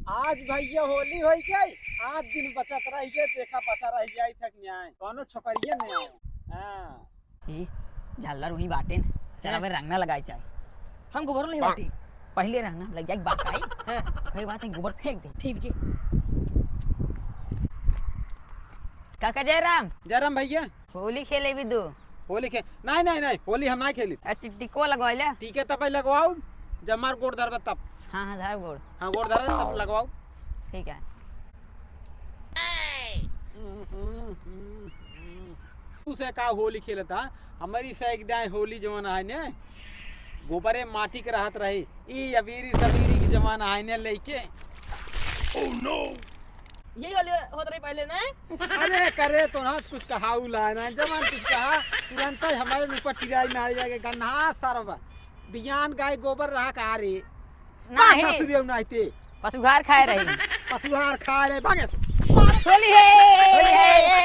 आज भैया होली हो गई। 8 दिन बचत रह गए, देखा बचा रह जाए तक न्याय कोनो छोकरिए में आओ। हाँ ई झालर वही बाटे न चला वे रंगना लगाई चाहे हम गोबर नहीं बाटी पहले रंगना लग जाए बाकाई हां कई बात है गोबर फेंक दे ठीक जी काका जयराम भैया होली खेले भी दो होली खे नहीं होली हम ना खेली। टिको लगवाइला ठीक है तब लगवाओ जब मार गोड़ धरबे तब। हां धर गोड़ हाँ गोड़ धरे तब लगवाओ। ठीक है उसे का होली खेलता हमारी से एक दाए होली जमाना है ने गोबरे माटी के रहत रही ई अबीरी सबीरी की जमाना है ने लेके। ओह नो यही होली होत रही पहले ना अरे करे तो ना कुछ कहा ना जमान कुछ कहा तुरंत ही हमारे ऊपर चिराई में आ जाएगा गन्हा सारा बियान गाय गोबर रहा कहा रे नहीं ससुरियो नाइते पशुहार खाए रही पशुहार खा रहे भागे होली है